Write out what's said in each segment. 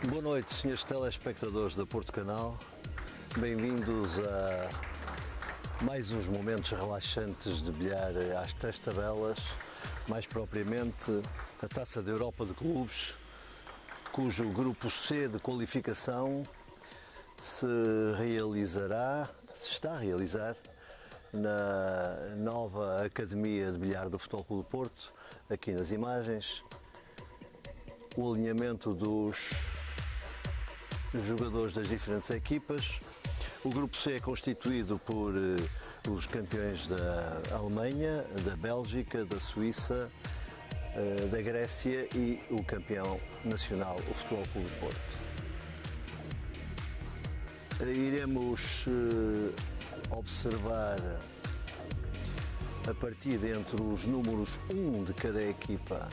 Boa noite, senhores telespectadores da Porto Canal. Bem-vindos a mais uns momentos relaxantes de bilhar às três tabelas, mais propriamente a Taça da Europa de Clubes, cujo grupo C de qualificação se está a realizar na nova Academia de Bilhar do Futebol Clube do Porto, aqui nas imagens. O alinhamento dos jogadores das diferentes equipas. O grupo C é constituído por os campeões da Alemanha, da Bélgica, da Suíça, da Grécia e o campeão nacional, o Futebol Clube do Porto. Iremos observar a partida entre os números 1 de cada equipa.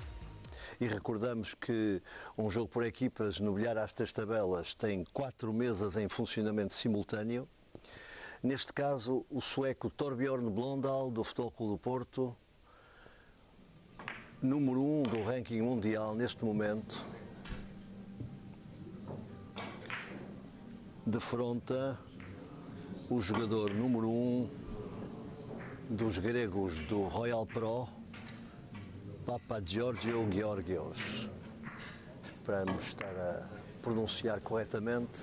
E recordamos que um jogo por equipas no bilhar às três tabelas tem 4 mesas em funcionamento simultâneo. Neste caso, o sueco Torbjörn Blondal, do Futebol Clube do Porto, número 1 do ranking mundial neste momento, defronta o jogador número 1 dos gregos do Royal Pro, Papagiorgio Georgios. Esperamos estar a pronunciar corretamente.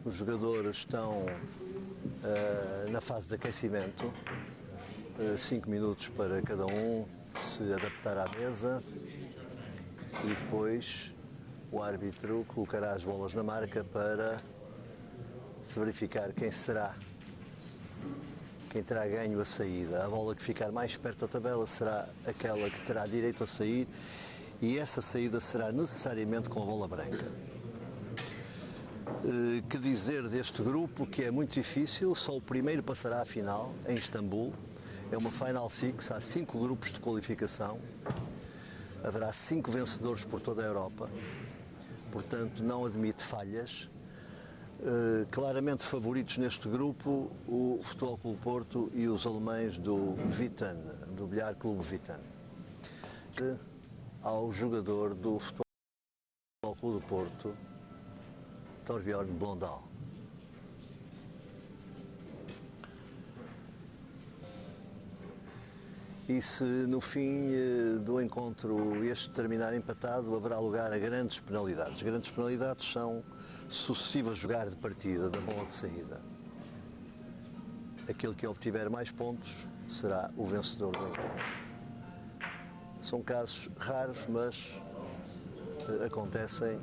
Os jogadores estão na fase de aquecimento, 5 minutos para cada um se adaptar à mesa e depois o árbitro colocará as bolas na marca para se verificar quem terá ganho a saída. A bola que ficar mais perto da tabela será aquela que terá direito a sair e essa saída será necessariamente com a bola branca. Que dizer deste grupo, que é muito difícil, só o primeiro passará à final, em Istambul. É uma Final Six, há 5 grupos de qualificação, haverá 5 vencedores por toda a Europa, portanto não admite falhas. Claramente favoritos neste grupo o Futebol Clube Porto e os alemães do Witten, do Bilhar Clube Witten. Ao jogador do Futebol Clube do Porto, Torbjörn Blondal. E se no fim do encontro este terminar empatado, haverá lugar a grandes penalidades. Grandes penalidades são sucessivas jogar de partida, da bola de saída. Aquele que obtiver mais pontos será o vencedor do encontro. São casos raros, mas acontecem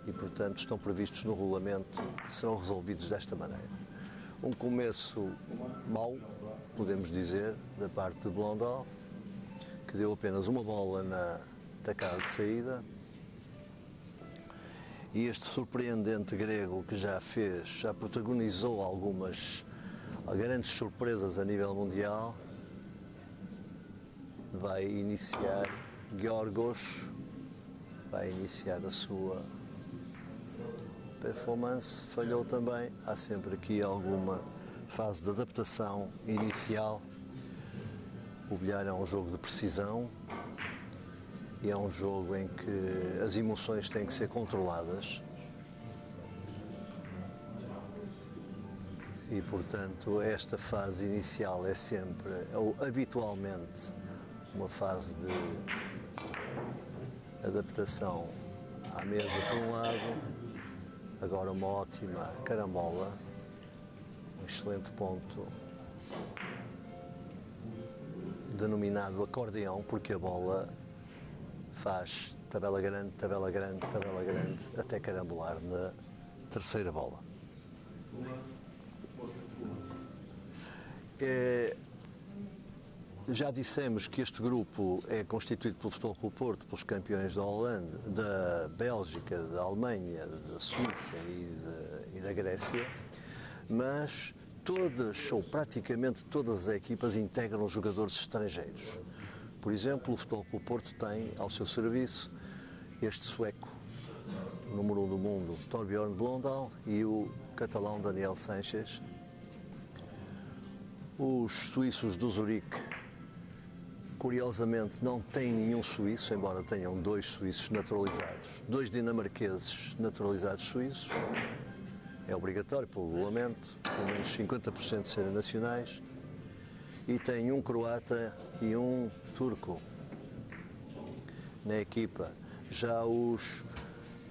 e, portanto, estão previstos no regulamento e serão resolvidos desta maneira. Um começo mau, podemos dizer, da parte de Blondal, que deu apenas uma bola na tacada de saída. E este surpreendente grego que já protagonizou algumas grandes surpresas a nível mundial, vai iniciar, Georgios, vai iniciar a sua performance. Falhou também, há sempre aqui alguma fase de adaptação inicial. O bilhar é um jogo de precisão e é um jogo em que as emoções têm que ser controladas e, portanto, esta fase inicial é sempre, ou habitualmente, uma fase de adaptação à mesa por um lado. Agora uma ótima carambola, um excelente ponto denominado acordeão, porque a bola faz tabela grande, tabela grande, tabela grande, até carambolar na terceira bola. Já dissemos que este grupo é constituído pelo Futebol Clube Porto, pelos campeões da Holanda, da Bélgica, da Alemanha, da Suíça e da Grécia, mas todas, ou praticamente todas as equipas integram jogadores estrangeiros. Por exemplo, o Futebol Clube Porto tem ao seu serviço este sueco, número 1 do mundo, Torbjörn Blondal, e o catalão Daniel Sánchez. Os suíços do Zurique Curiosamente não tem nenhum suíço, embora tenham 2 suíços naturalizados, 2 dinamarqueses naturalizados suíços. É obrigatório pelo regulamento, pelo menos 50% de serem nacionais. E tem um croata e um turco na equipa. Já os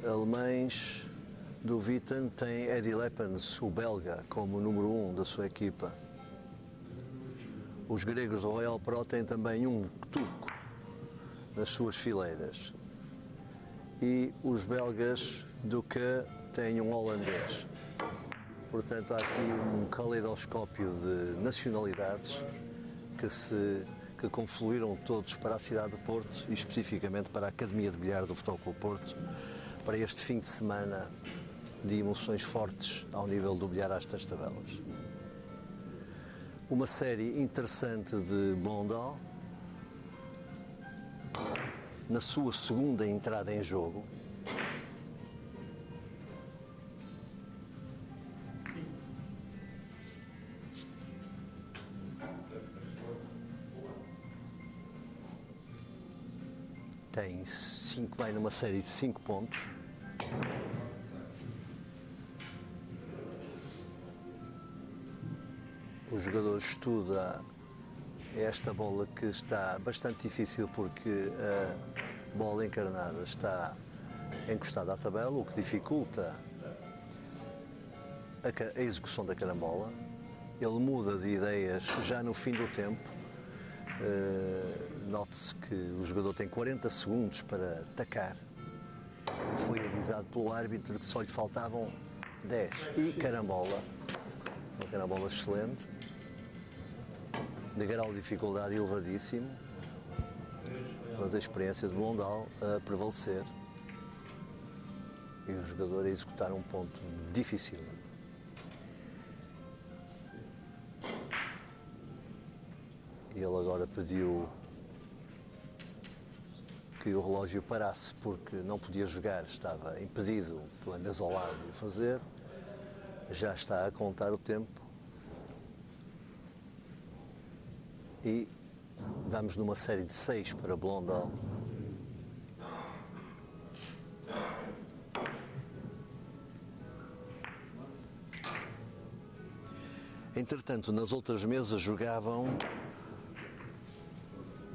alemães do Vitesse têm Eddie Leppens, o belga, como número 1 da sua equipa. Os gregos do Royal Pro têm também um turco nas suas fileiras. E os belgas do que têm um holandês. Portanto, há aqui um caleidoscópio de nacionalidades que confluíram todos para a cidade de Porto e especificamente para a Academia de Bilhar do Futebol Clube Porto, para este fim de semana de emoções fortes ao nível do bilhar às três tabelas. Uma série interessante de Blondal, na sua segunda entrada em jogo. Vai numa série de 5 pontos. O jogador estuda esta bola que está bastante difícil porque a bola encarnada está encostada à tabela, o que dificulta a execução da carambola. Ele muda de ideias já no fim do tempo. Note-se que o jogador tem 40 segundos para atacar. Foi avisado pelo árbitro que só lhe faltavam 10. E carambola, uma carambola excelente, de grau de dificuldade elevadíssimo, mas a experiência de Blondal a prevalecer e o jogador a executar um ponto difícil. E ele agora pediu que o relógio parasse porque não podia jogar, estava impedido pela mesa ao lado de o fazer. Já está a contar o tempo e vamos numa série de 6 para Blondal. Entretanto, nas outras mesas jogavam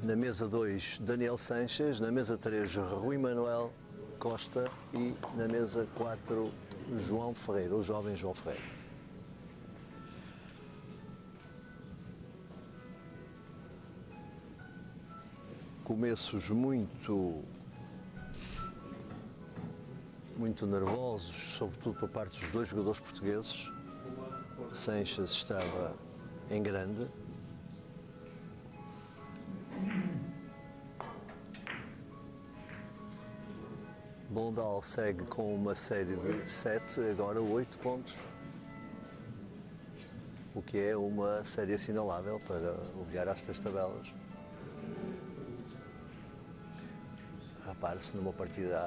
na mesa 2 Daniel Sanches, na mesa 3 Rui Manuel Costa e na mesa 4 João Ferreira, o jovem João Ferreira. Começos muito nervosos, sobretudo por parte dos dois jogadores portugueses. Sanches estava em grande. Blondal segue com uma série de 7, agora 8 pontos, o que é uma série assinalável para o bilhar às três tabelas. Repare-se, numa partida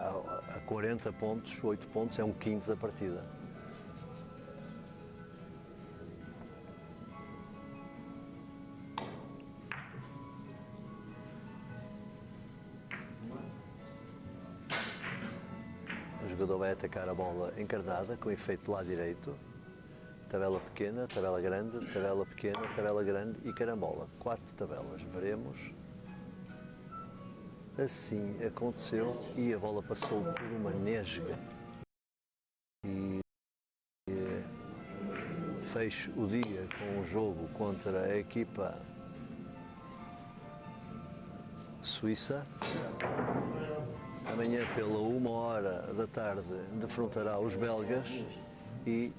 a 40 pontos, 8 pontos é um quinto da partida. O jogador vai atacar a bola encarnada com efeito de lado direito, tabela pequena, tabela grande, tabela pequena, tabela grande e carambola. 4 tabelas, veremos. Assim aconteceu e a bola passou por uma nesga e fecho o dia com o jogo contra a equipa suíça. Amanhã, pela 1h da tarde, defrontará os belgas e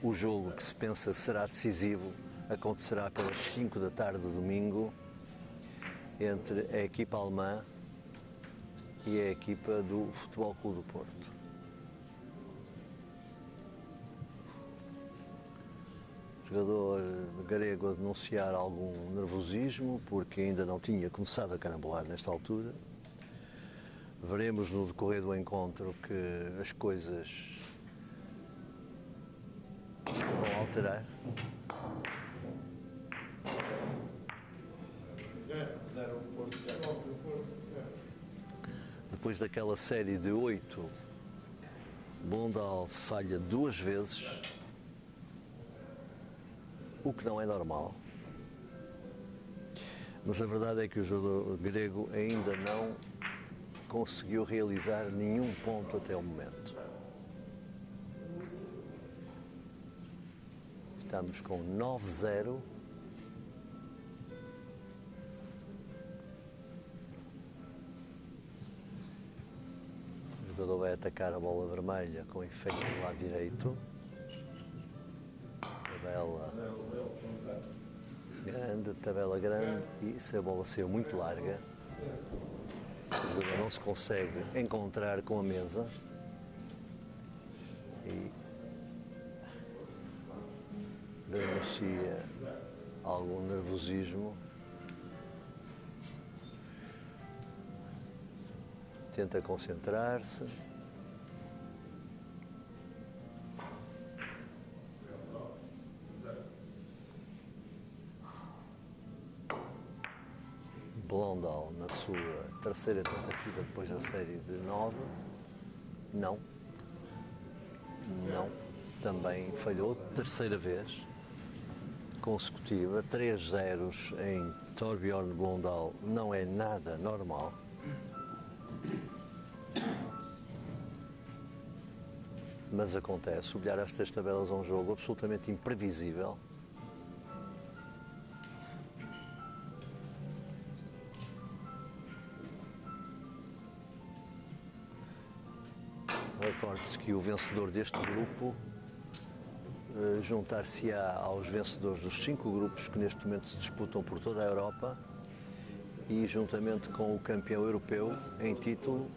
o jogo que se pensa será decisivo acontecerá pelas 5 da tarde de domingo entre a equipa alemã e a equipa do Futebol Clube do Porto. O jogador grego a denunciar algum nervosismo porque ainda não tinha começado a carambolar nesta altura. Veremos no decorrer do encontro que as coisas se vão alterar. 0-1. Depois daquela série de 8, Blondal falha 2 vezes, o que não é normal. Mas a verdade é que o jogador grego ainda não conseguiu realizar nenhum ponto até o momento. Estamos com 9-0. O jogador vai atacar a bola vermelha com efeito do lado direito. Tabela grande, e se a bola saiu muito larga, o jogador não se consegue encontrar com a mesa e denuncia algum nervosismo. Tenta concentrar-se. Blondal, na sua terceira tentativa depois da série de 9, não, também falhou, terceira vez consecutiva. 3 zeros em Torbjörn Blondal não é nada normal. Mas acontece. O bilhar às 3 tabelas é um jogo absolutamente imprevisível. Recorde-se que o vencedor deste grupo juntar-se-á aos vencedores dos 5 grupos que neste momento se disputam por toda a Europa e, juntamente com o campeão europeu em título,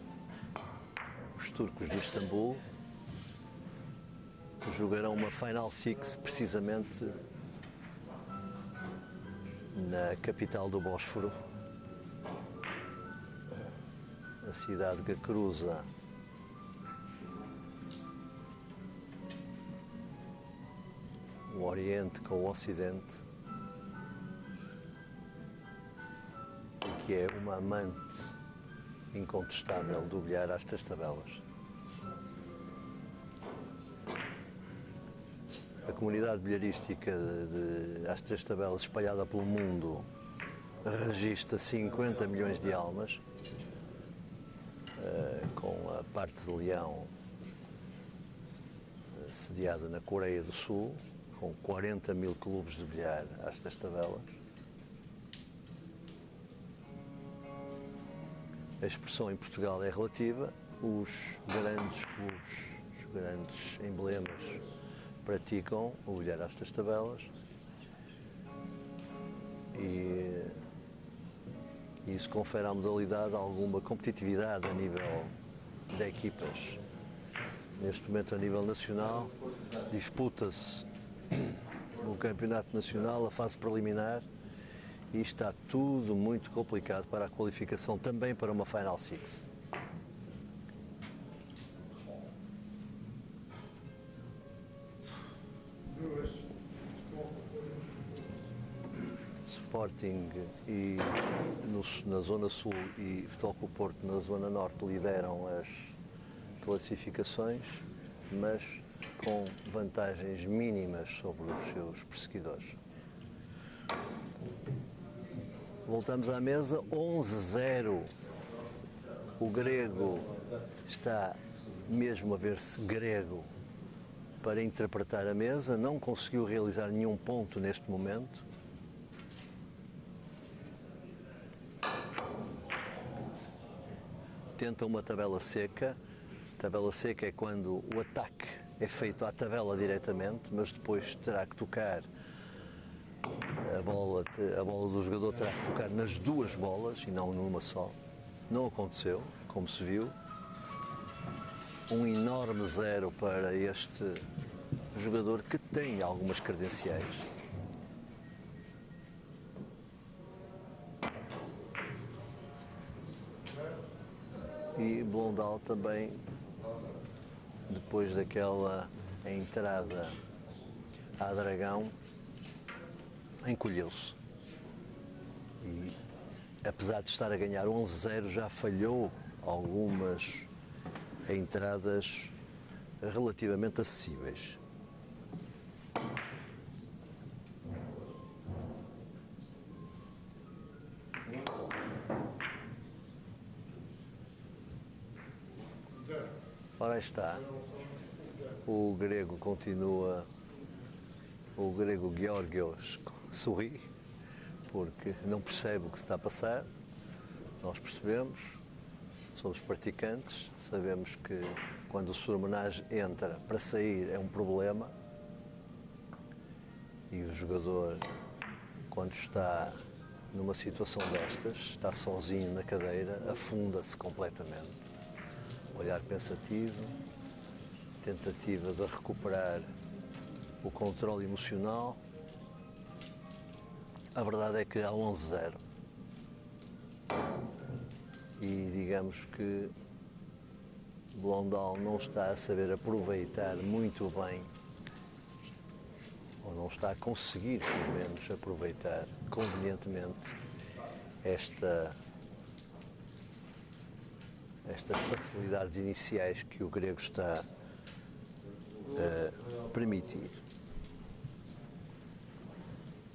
os turcos de Istambul, jogarão uma Final Six precisamente na capital do Bósforo, a cidade que cruza o Oriente com o Ocidente e que é uma amante incontestável do bilhar às 3 tabelas. A comunidade bilharística às 3 tabelas espalhada pelo mundo registra 50 milhões de almas, com a parte de Leão sediada na Coreia do Sul, com 40 mil clubes de bilhar às 3 tabelas. A expressão em Portugal é relativa. Os grandes clubes, os grandes emblemas praticam o bilhar às 3 tabelas e isso confere à modalidade alguma competitividade a nível de equipas. Neste momento, a nível nacional, disputa-se no Campeonato Nacional a fase preliminar e está tudo muito complicado para a qualificação também para uma Final Six. Sporting na Zona Sul e Futebol Clube Porto na Zona Norte lideram as classificações, mas com vantagens mínimas sobre os seus perseguidores. Voltamos à mesa, 11-0. O grego está mesmo a ver-se grego para interpretar a mesa, não conseguiu realizar nenhum ponto neste momento. Tenta uma tabela seca. Tabela seca é quando o ataque é feito à tabela diretamente, mas depois terá que tocar a bola do jogador terá que tocar nas 2 bolas e não numa só. Não aconteceu, como se viu. Um enorme 0 para este jogador que tem algumas credenciais. E Blondal também, depois daquela entrada à Dragão, encolheu-se. E apesar de estar a ganhar 11-0, já falhou algumas entradas relativamente acessíveis. Ora aí está, o grego continua, o grego Georgios sorri, porque não percebe o que se está a passar. Nós percebemos, somos praticantes, sabemos que quando o surmenage entra, para sair é um problema, e o jogador, quando está numa situação destas, está sozinho na cadeira, afunda-se completamente. Olhar pensativo, tentativa de recuperar o controle emocional. A verdade é que há 11-0 e digamos que Blondal não está a saber aproveitar muito bem, ou não está a conseguir, pelo menos, aproveitar convenientemente estas facilidades iniciais que o grego está a permitir.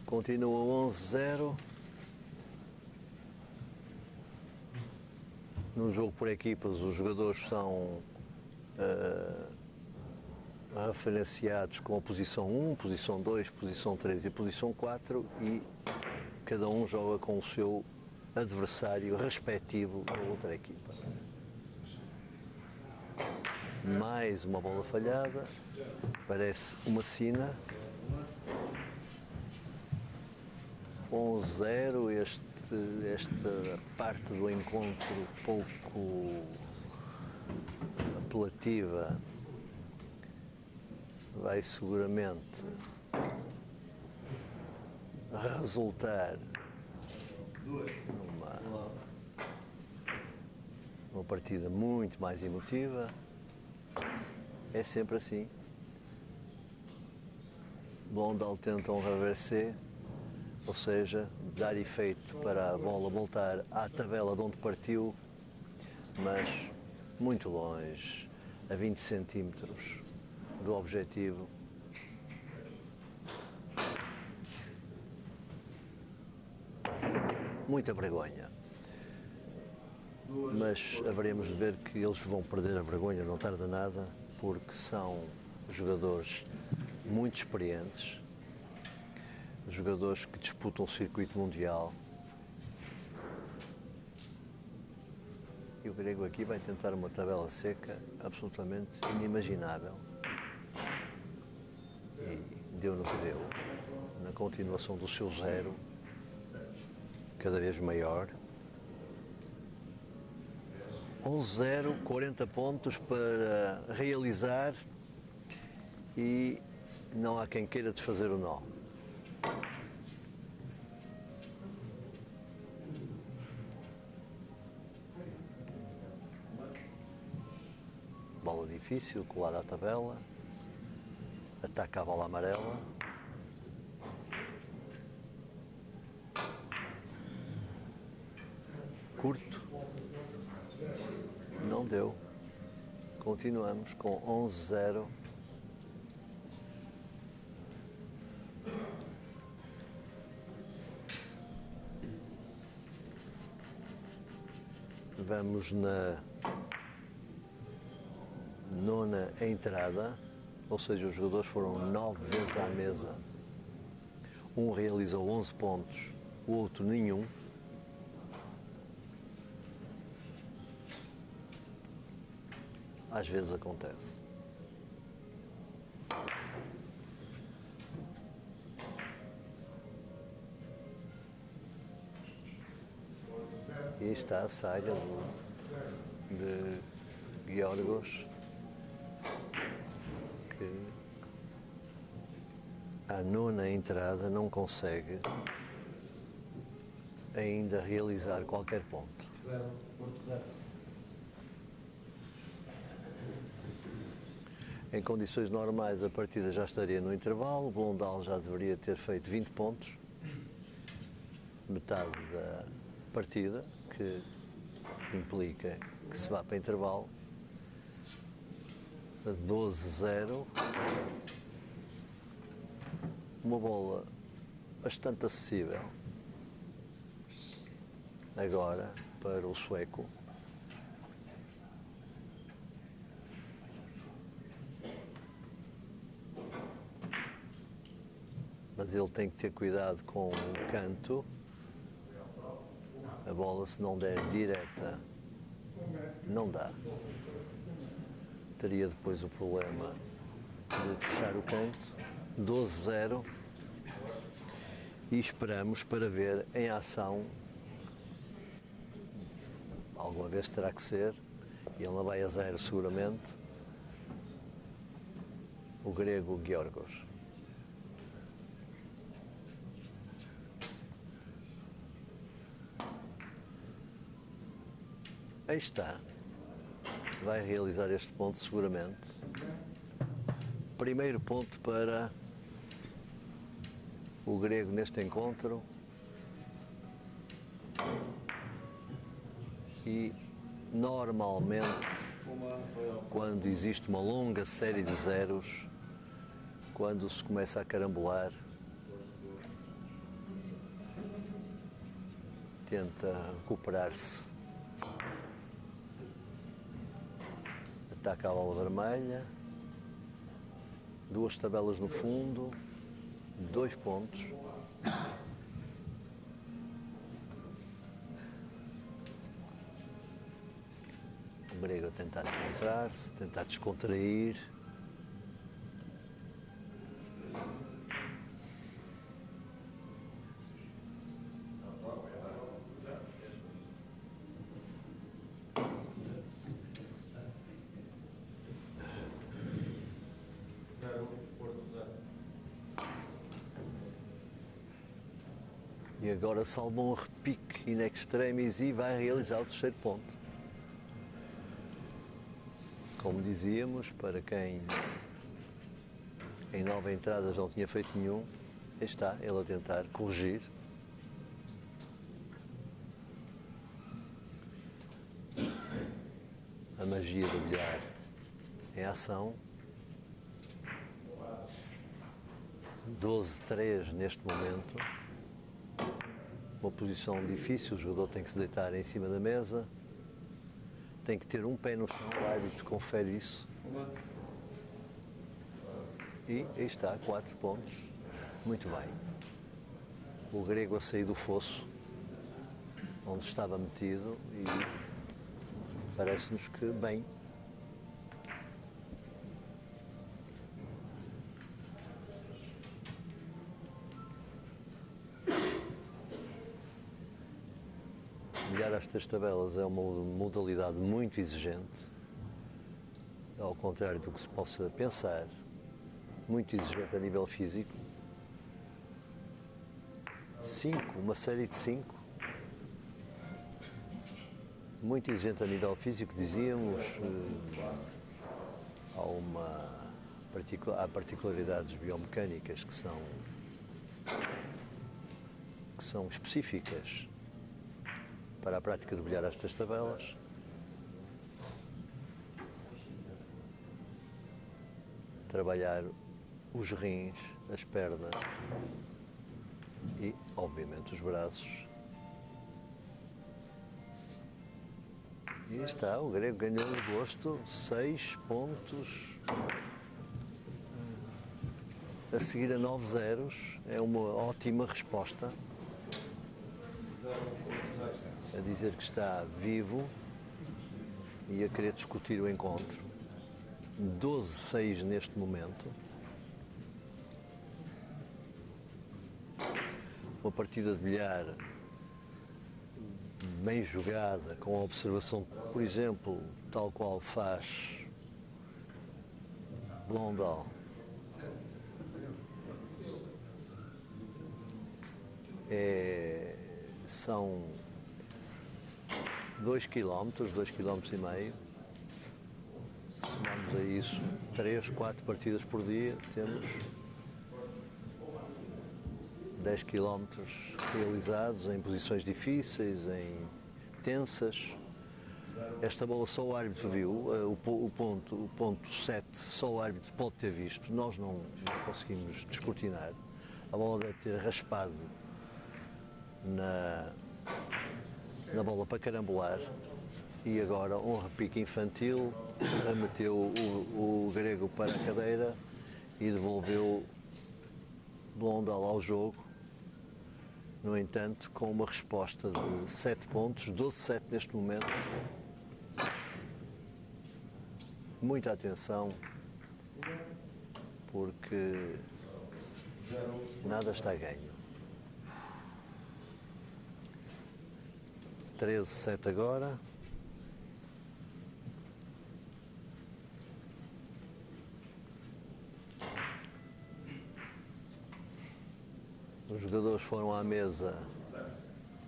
Continua 11-0. No jogo por equipas, os jogadores são referenciados com a posição 1, posição 2, posição 3 e posição 4, e cada um joga com o seu adversário respectivo da outra equipa. Mais uma bola falhada, parece uma sina. 11-0, esta parte do encontro pouco apelativa vai seguramente resultar numa partida muito mais emotiva. É sempre assim. Blondal tenta um reversé, ou seja, dar efeito para a bola voltar à tabela de onde partiu, mas muito longe, a 20 centímetros do objetivo. Muita vergonha. Mas haveremos de ver que eles vão perder a vergonha, não tarda nada, porque são jogadores muito experientes, jogadores que disputam o circuito mundial. E o grego aqui vai tentar uma tabela seca absolutamente inimaginável. E deu no que deu, na continuação do seu zero, cada vez maior. 11-0, 40 pontos para realizar e não há quem queira desfazer o nó. Bola difícil, colada à tabela, ataca a bola amarela. Curto. Não deu. Continuamos com 11-0. Vamos na nona entrada, ou seja, os jogadores foram 9 vezes à mesa. Um realizou 11 pontos, o outro nenhum. Às vezes acontece. E está a saga de Georgios, que à nona entrada não consegue ainda realizar qualquer ponto. Em condições normais a partida já estaria no intervalo, Blondal já deveria ter feito 20 pontos, metade partida, que implica que se vá para intervalo, a 12-0, uma bola bastante acessível agora para o sueco. Mas ele tem que ter cuidado com o canto. A bola, se não der direta, não dá. Teria depois o problema de fechar o canto. 12-0. E esperamos para ver em ação. Alguma vez terá que ser. E ele não vai a 0 seguramente. O grego Georgos. Aí está. Vai realizar este ponto seguramente. Primeiro ponto para o grego neste encontro. E normalmente, quando existe uma longa série de zeros, quando se começa a carambolar, tenta recuperar-se. Ataca a bola vermelha, 2 tabelas no fundo, 2 pontos. O grego a tentar encontrar-se, tentar descontrair. E agora salva um repique in extremis e vai realizar o terceiro ponto. Como dizíamos, para quem em 9 entradas não tinha feito nenhum, aí está ele a tentar corrigir. A magia do bilhar em ação. 12-3 neste momento. Uma posição difícil, o jogador tem que se deitar em cima da mesa, tem que ter um pé no chão, o árbitro confere isso. E aí está, 4 pontos, muito bem. O grego a sair do fosso, onde estava metido, e parece-nos que bem. Bilhar às 3 tabelas é uma modalidade muito exigente, ao contrário do que se possa pensar, muito exigente a nível físico. 5, uma série de 5, muito exigente a nível físico, dizíamos. Há particularidades biomecânicas que são específicas para a prática de bilhar às 3 tabelas. Trabalhar os rins, as pernas e, obviamente, os braços. E está, o grego ganhou o gosto, 6 pontos. A seguir a 9 zeros, é uma ótima resposta. A dizer que está vivo e a querer discutir o encontro. 12-6 neste momento. Uma partida de bilhar bem jogada, com a observação, por exemplo, tal qual faz Blondal. São 2 km, 2,5 km. Somamos a isso 3, 4 partidas por dia, temos 10 km realizados em posições difíceis, em tensas. Esta bola só o árbitro viu, o ponto 7 só o árbitro pode ter visto, nós não conseguimos descortinar. A bola deve ter raspado na bola para carambolar e agora um repique infantil remeteu o grego para a cadeira e devolveu Blondal ao jogo, no entanto com uma resposta de 7 pontos, 12-7 neste momento. Muita atenção, porque nada está ganho. 13-7 agora. Os jogadores foram à mesa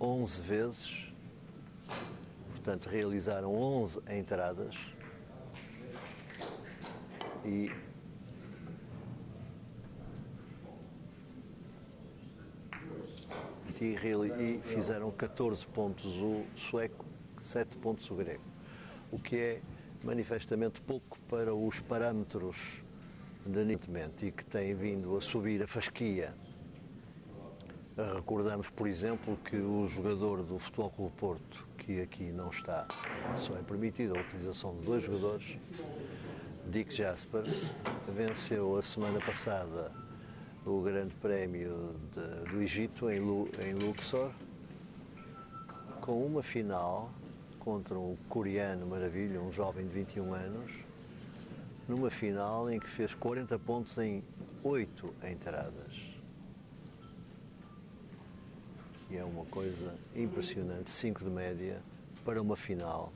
11 vezes, portanto realizaram 11 entradas e fizeram 14 pontos o sueco, 7 pontos o grego, o que é manifestamente pouco para os parâmetros de Nitmente e que tem vindo a subir a fasquia. Recordamos, por exemplo, que o jogador do Futebol Clube Porto, que aqui não está, só é permitida a utilização de 2 jogadores, Dick Jaspers, venceu a semana passada o Grande Prémio do Egito em Luxor, com uma final contra um coreano maravilha, um jovem de 21 anos, numa final em que fez 40 pontos em 8 entradas. Que é uma coisa impressionante, 5 de média para uma final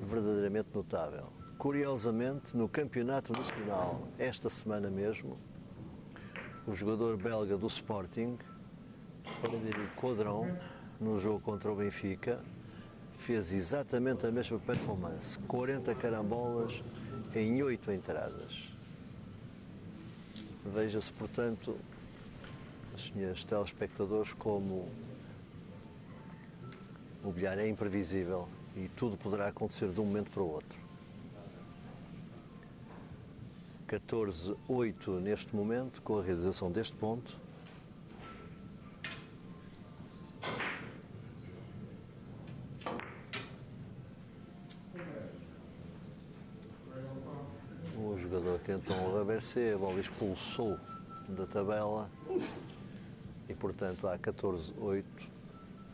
verdadeiramente notável. Curiosamente, no Campeonato Nacional, esta semana mesmo, o jogador belga do Sporting, Frederic Codron, no jogo contra o Benfica, fez exatamente a mesma performance, 40 carambolas em 8 entradas. Veja-se, portanto, senhores telespectadores, como o bilhar é imprevisível e tudo poderá acontecer de um momento para o outro. 14-8 neste momento, com a realização deste ponto. O jogador tentou um reversé, a bola expulsou da tabela e, portanto, há 14-8.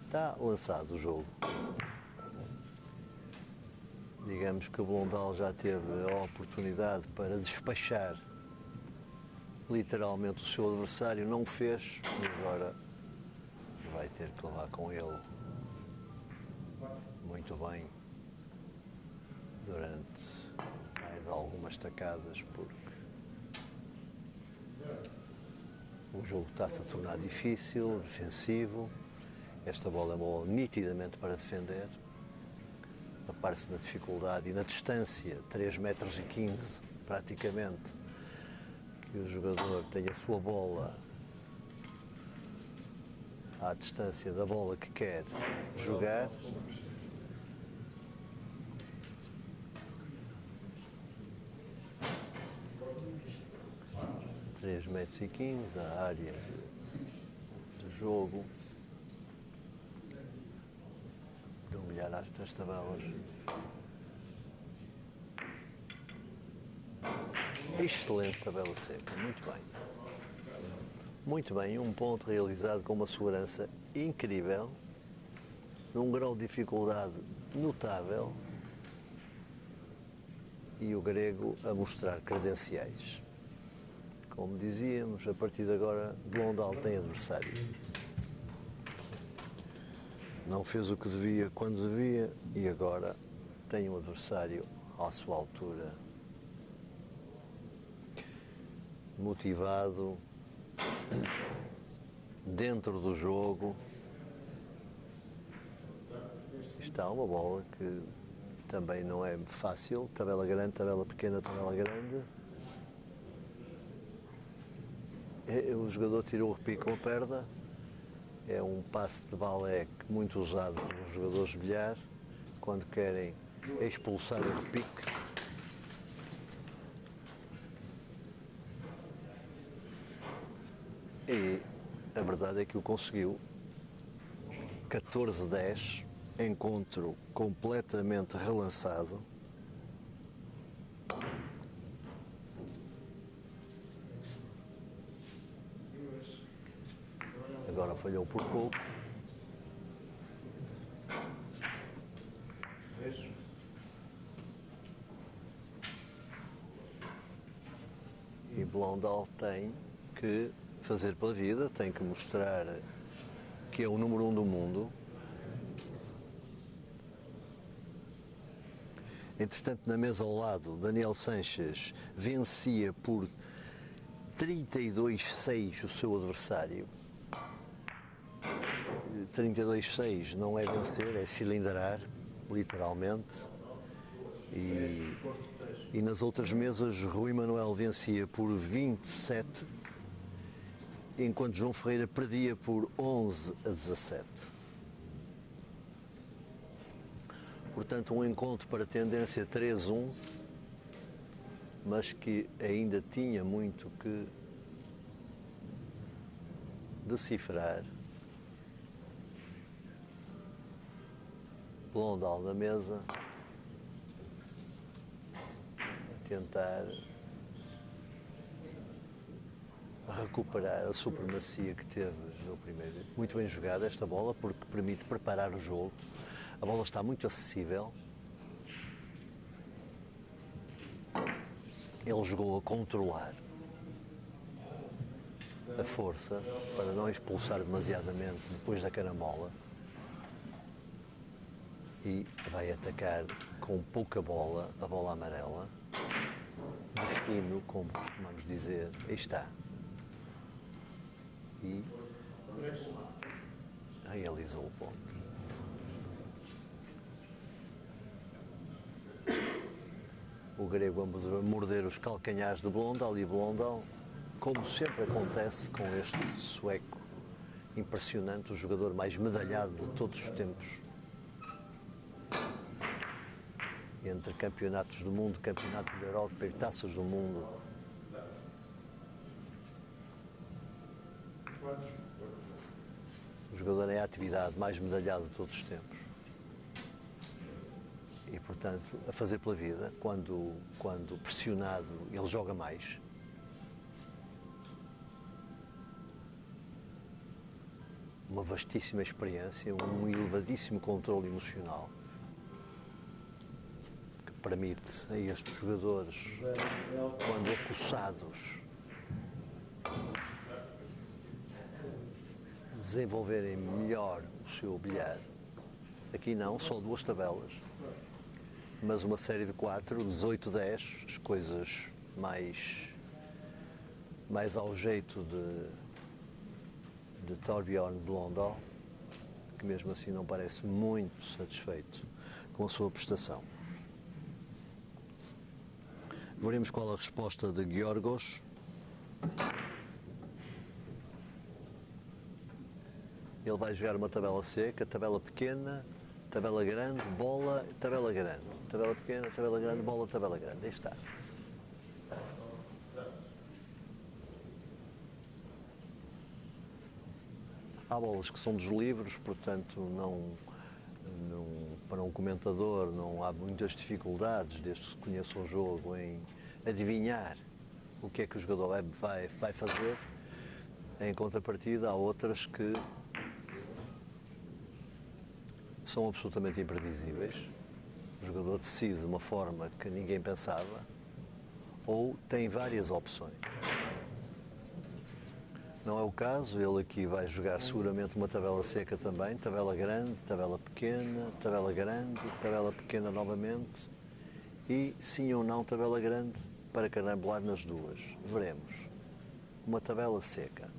Está lançado o jogo. Digamos que o Blondal já teve a oportunidade para despachar literalmente o seu adversário, não o fez e agora vai ter que levar com ele muito bem durante mais algumas tacadas, porque o jogo está-se a tornar difícil, defensivo. Esta bola é uma bola nitidamente para defender. Repare-se na dificuldade e na distância, 3,15 metros praticamente, que o jogador tem a sua bola à distância da bola que quer jogar. €3,15 metros, a área do jogo. De um milhar às 3 tabelas. Excelente tabela seca, muito bem. Muito bem, um ponto realizado com uma segurança incrível, num grau de dificuldade notável e o grego a mostrar credenciais. Como dizíamos, a partir de agora, Blondal tem adversário. Não fez o que devia quando devia e agora tem um adversário à sua altura. Motivado, dentro do jogo. Está uma bola que também não é fácil. Tabela grande, tabela pequena, tabela grande. O jogador tirou o repique com a perna. É um passe de balé muito usado pelos jogadores de bilhar quando querem expulsar o repique. E a verdade é que o conseguiu. 14-10, encontro completamente relançado. Agora falhou por pouco. E Blondal tem que fazer pela vida, tem que mostrar que é o número 1 do mundo. Entretanto, na mesa ao lado, Daniel Sanches vencia por 32-6 o seu adversário. 32-6 não é vencer, é cilindrar, literalmente. E nas outras mesas, Rui Manuel vencia por 27, enquanto João Ferreira perdia por 11-17. Portanto, um encontro para tendência 3-1, mas que ainda tinha muito que decifrar. Blondal na mesa, a tentar recuperar a supremacia que teve no primeiro. Muito bem jogada esta bola, porque permite preparar o jogo. A bola está muito acessível. Ele jogou a controlar a força para não expulsar demasiadamente depois da carambola. E vai atacar com pouca bola, a bola amarela. De fino, como costumamos dizer. Aí está. E realizou o ponto. O grego ambos a morder os calcanhares de Blondal, e Blondal, como sempre acontece com este sueco impressionante, o jogador mais medalhado de todos os tempos. Entre campeonatos do mundo, campeonato da Europa e taças do mundo. O jogador é a atividade mais medalhada de todos os tempos. E, portanto, a fazer pela vida, quando pressionado, ele joga mais. Uma vastíssima experiência, um elevadíssimo controle emocional que permite a estes jogadores, quando acossados, desenvolverem melhor o seu bilhar. Aqui não, só 2 tabelas, mas uma série de 4, 18-10, as coisas mais ao jeito de Torbjörn Blondal, que mesmo assim não parece muito satisfeito com a sua prestação. Veremos qual a resposta de Giorgos. Ele vai jogar uma tabela seca, tabela pequena, tabela grande, bola, tabela grande. Tabela pequena, tabela grande, bola, tabela grande. Aí está. Há bolas que são dos livros, portanto, para um comentador não há muitas dificuldades, desde que conheça o jogo, em adivinhar o que é que o jogador vai fazer. Em contrapartida, há outras que são absolutamente imprevisíveis. O jogador decide de uma forma que ninguém pensava, ou tem várias opções. Não é o caso, ele aqui vai jogar seguramente uma tabela seca também, tabela grande, tabela pequena, tabela grande, tabela pequena novamente, e sim ou não tabela grande para carambolar nas duas. Veremos. Uma tabela seca.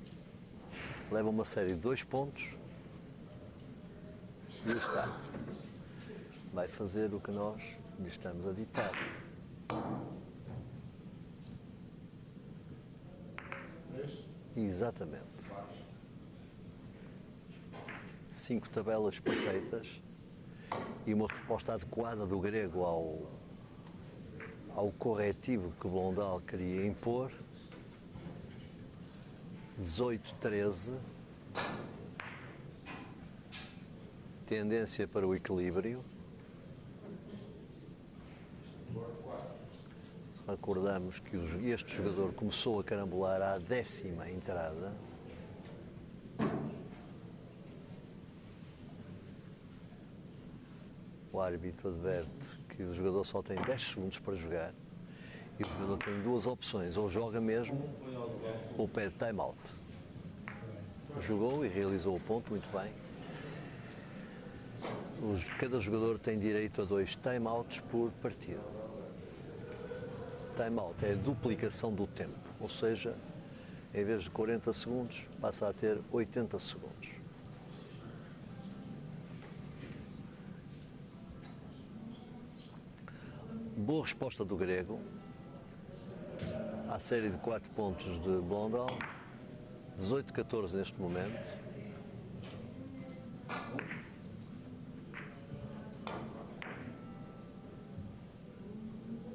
Leva uma série de 2 pontos e está. Vai fazer o que nós lhe estamos a ditar. Exatamente. 5 tabelas perfeitas e uma resposta adequada do grego ao corretivo que Blondal queria impor. 18-13. Tendência para o equilíbrio. Recordamos que este jogador começou a carambolar à 10ª entrada. O árbitro adverte que o jogador só tem 10 segundos para jogar e o jogador tem 2 opções, ou joga mesmo ou pede time-out. Jogou e realizou o ponto muito bem. Cada jogador tem direito a 2 time-outs por partida. Time-out é a duplicação do tempo, ou seja, em vez de 40 segundos, passa a ter 80 segundos. Boa resposta do grego à série de 4 pontos de Blondal. 18-14 neste momento.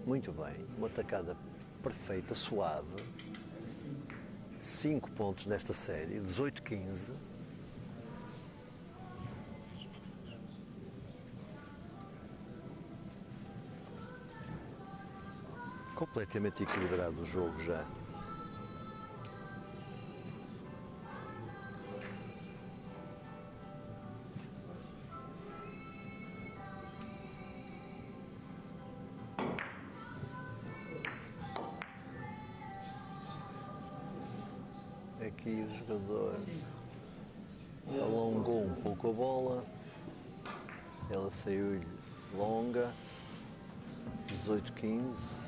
Muito bem, uma tacada perfeita, suave. 5 pontos nesta série, 18-15. Completamente equilibrado o jogo já. Aqui o jogador alongou um pouco a bola, ela saiu-lhe longa, 18-15.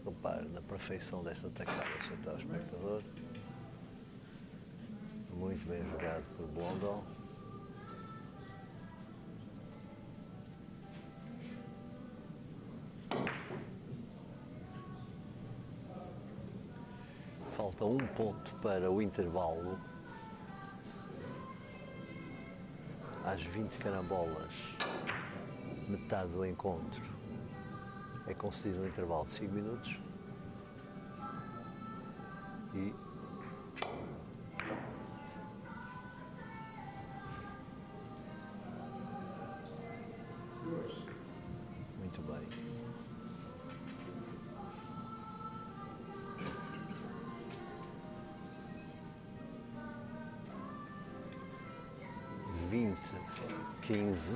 Repare na perfeição desta tacada, Sr. Telespectador. Muito bem jogado por Blondal. Falta 1 ponto para o intervalo. Às 20 carambolas, metade do encontro, é concedido um intervalo de 5 minutos. E muito bem. Vinte, 15.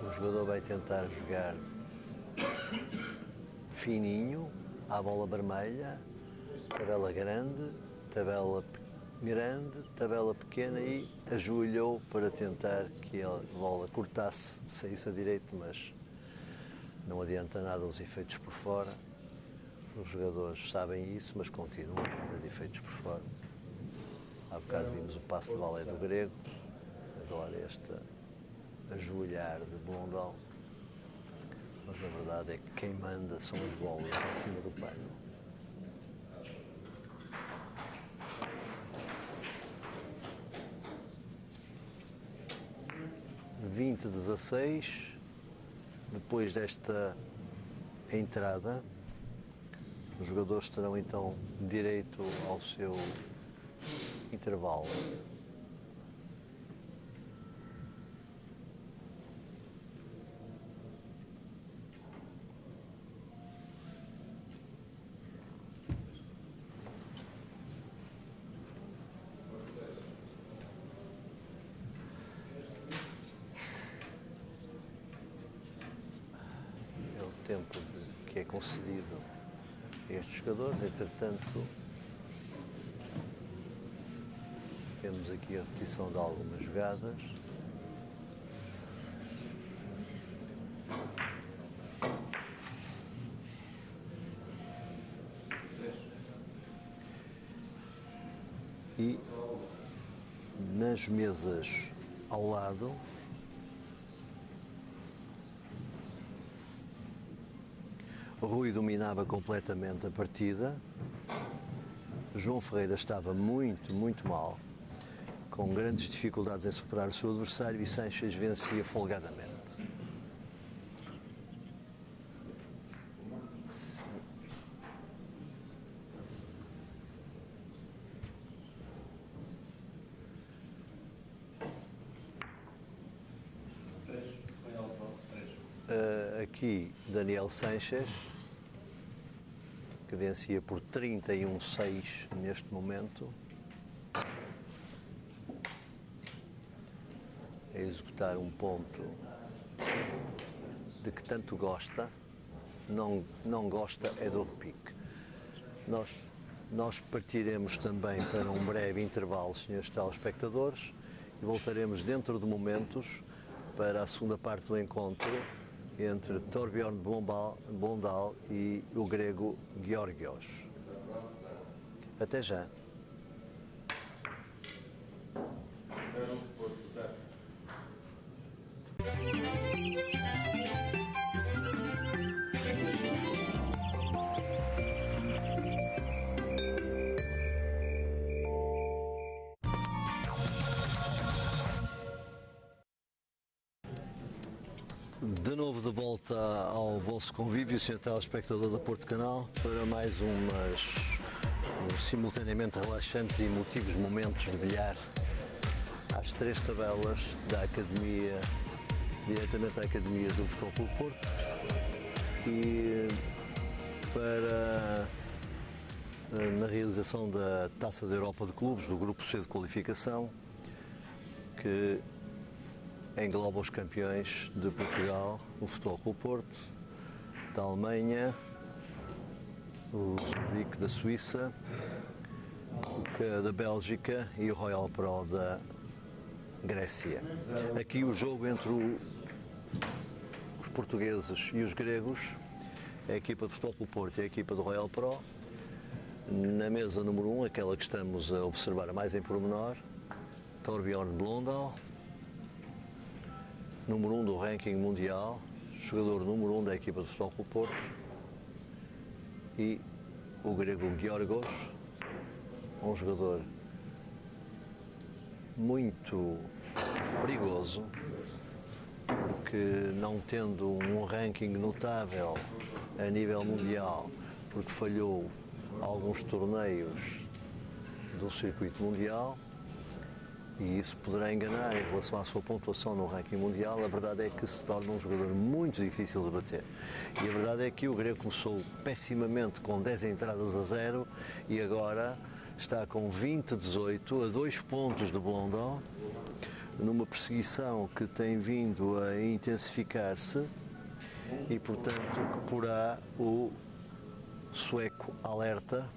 O jogador vai tentar jogar fininho, à bola vermelha, tabela grande, tabela grande, tabela pequena e ajoelhou para tentar que a bola cortasse, saísse a direito, mas não adianta nada os efeitos por fora. Os jogadores sabem isso, mas continuam a fazer efeitos por fora. Há bocado vimos o passe de balé do grego, agora este ajoelhar de Blondal. Mas a verdade é que quem manda são as bolas acima do pano. Vinte, 16. Depois desta entrada, os jogadores terão então direito ao seu intervalo. Tempo que é concedido a estes jogadores. Entretanto, Temos aqui a repetição de algumas jogadas. E nas mesas ao lado Rui dominava completamente a partida. João Ferreira estava muito mal, com grandes dificuldades em superar o seu adversário, e Sanches vencia folgadamente. Aqui Daniel Sanches, que vencia por 31-6 neste momento, a executar um ponto de que tanto gosta. Não gosta é do repique. Nós partiremos também para um breve intervalo, senhores telespectadores, e voltaremos dentro de momentos para a segunda parte do encontro entre Torbjörn Blondal e o grego Georgios. Até já. De novo de volta ao vosso convívio, Sr. Telespectador da Porto Canal, para mais uns simultaneamente relaxantes e emotivos momentos de bilhar às 3 tabelas da Academia, diretamente à Academia do Futebol Clube Porto, e na realização da Taça da Europa de Clubes, do Grupo C de qualificação, que engloba os campeões de Portugal, o Futebol Clube Porto, da Alemanha, o Zurique da Suíça, o da Bélgica e o Royal Pro da Grécia. Aqui o jogo entre os portugueses e os gregos, a equipa do Futebol Clube Porto e a equipa do Royal Pro. Na mesa número 1, aquela que estamos a observar mais em pormenor, Torbjörn Blondal, número 1 do ranking mundial, jogador número 1 da equipa do Futebol Clube Porto, e o grego Georgios, um jogador muito perigoso, que, não tendo um ranking notável a nível mundial, porque falhou alguns torneios do circuito mundial, e isso poderá enganar em relação à sua pontuação no ranking mundial. A verdade é que se torna um jogador muito difícil de bater. E a verdade é que o grego começou pessimamente com 10 entradas a 0 e agora está com 20-18, a 2 pontos de Blondal, numa perseguição que tem vindo a intensificar-se, e portanto que porá o sueco alerta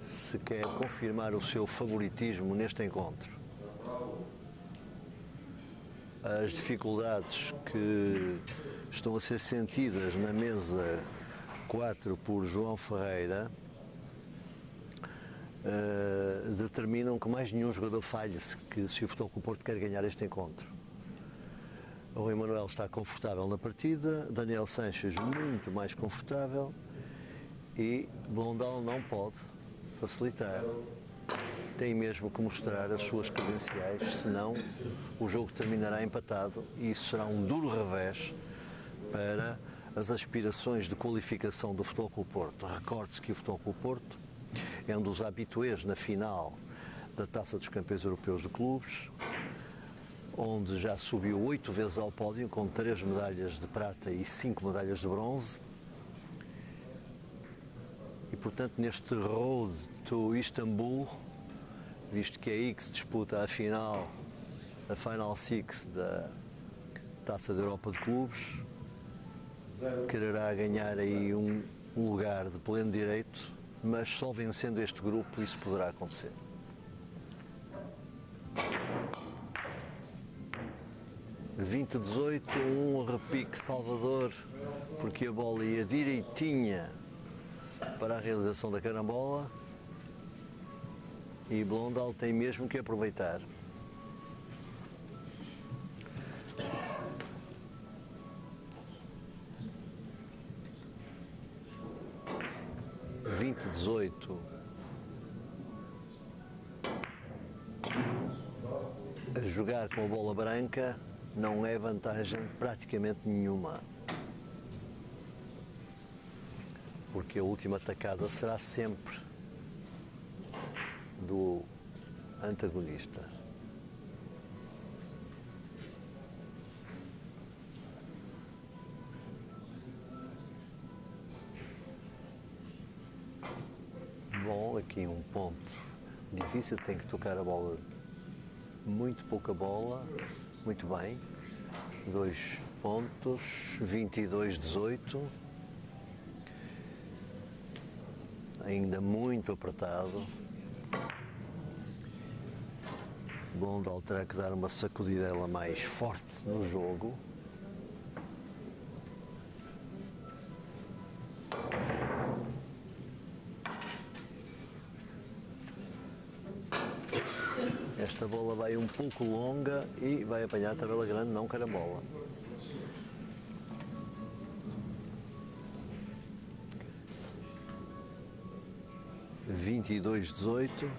se quer confirmar o seu favoritismo neste encontro. As dificuldades que estão a ser sentidas na mesa 4 por João Ferreira determinam que mais nenhum jogador falhe se o Futebol Clube Porto quer ganhar este encontro. O Rui Manuel está confortável na partida, Daniel Sanches muito mais confortável, e Blondal não pode facilitar. Tem mesmo que mostrar as suas credenciais, senão o jogo terminará empatado, e isso será um duro revés para as aspirações de qualificação do Futebol Clube Porto. Recorde-se que o Futebol Clube Porto é um dos habitués na final da Taça dos Campeões Europeus de Clubes, onde já subiu 8 vezes ao pódio, com 3 medalhas de prata e 5 medalhas de bronze. E, portanto, neste Road to Istanbul, visto que é aí que se disputa a Final Six da Taça da Europa de Clubes, quererá ganhar aí um lugar de pleno direito, mas só vencendo este grupo isso poderá acontecer. 20-18, um repique Salvador, porque a bola ia direitinha para a realização da carambola e Blondal tem mesmo que aproveitar. A jogar com a bola branca não é vantagem praticamente nenhuma, porque a última tacada será sempre do antagonista. Bom, aqui um ponto difícil, tem que tocar a bola, muito pouca bola, muito bem, 2 pontos, 22-18, ainda muito apertado. Blondal terá que dar uma sacudidela mais forte no jogo. Esta bola vai um pouco longa e vai apanhar a tabela grande, não carambola. Vinte e dois, 18.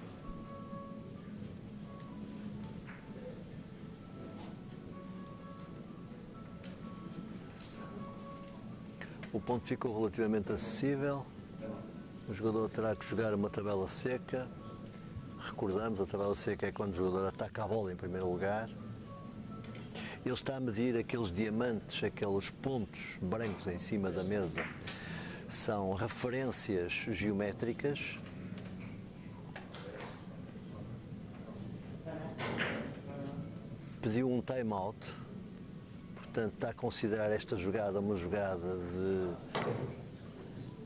O ponto ficou relativamente acessível. O jogador terá que jogar uma tabela seca. Recordamos, a tabela seca é quando o jogador ataca a bola em primeiro lugar. Ele está a medir aqueles diamantes, aqueles pontos brancos em cima da mesa. São referências geométricas. Pediu um time-out. Portanto, está a considerar esta jogada uma jogada de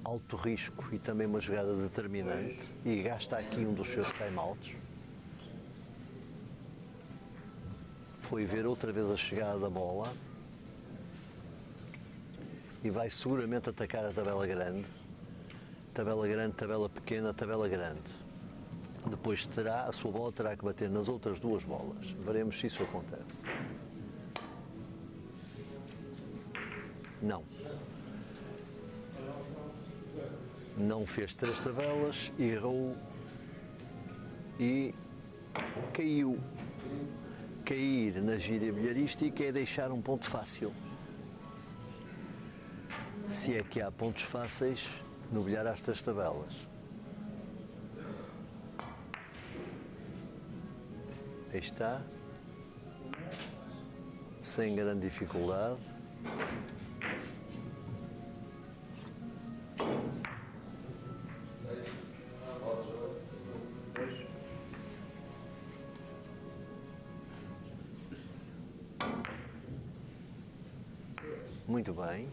alto risco e também uma jogada determinante e gasta aqui um dos seus time-outs. Foi ver outra vez a chegada da bola e vai seguramente atacar a tabela grande, tabela pequena, tabela grande. Depois a sua bola terá que bater nas outras duas bolas. Veremos se isso acontece. Não fez 3 tabelas, errou e caiu. Cair na gíria bilharística é deixar um ponto fácil. Se é que há pontos fáceis no bilhar às 3 tabelas. Aí está. Sem grande dificuldade. Muito bem.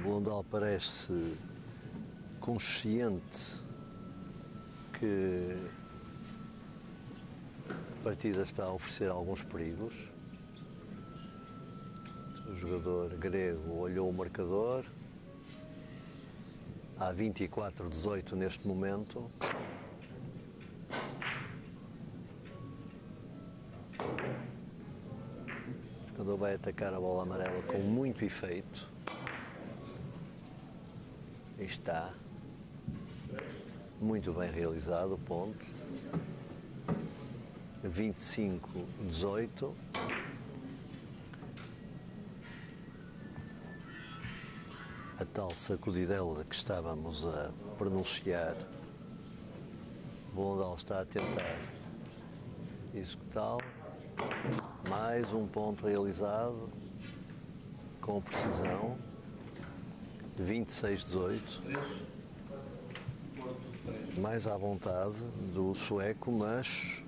Blondal parece consciente que a partida está a oferecer alguns perigos. O jogador grego olhou o marcador. Há 24-18 neste momento. O jogador vai atacar a bola amarela com muito efeito. Aí está. Muito bem realizado o ponto. 25-18. A tal sacudidela que estávamos a pronunciar. Blondal está a tentar executá-lo. Mais um ponto realizado com precisão. 26-18. Mais à vontade do sueco, mas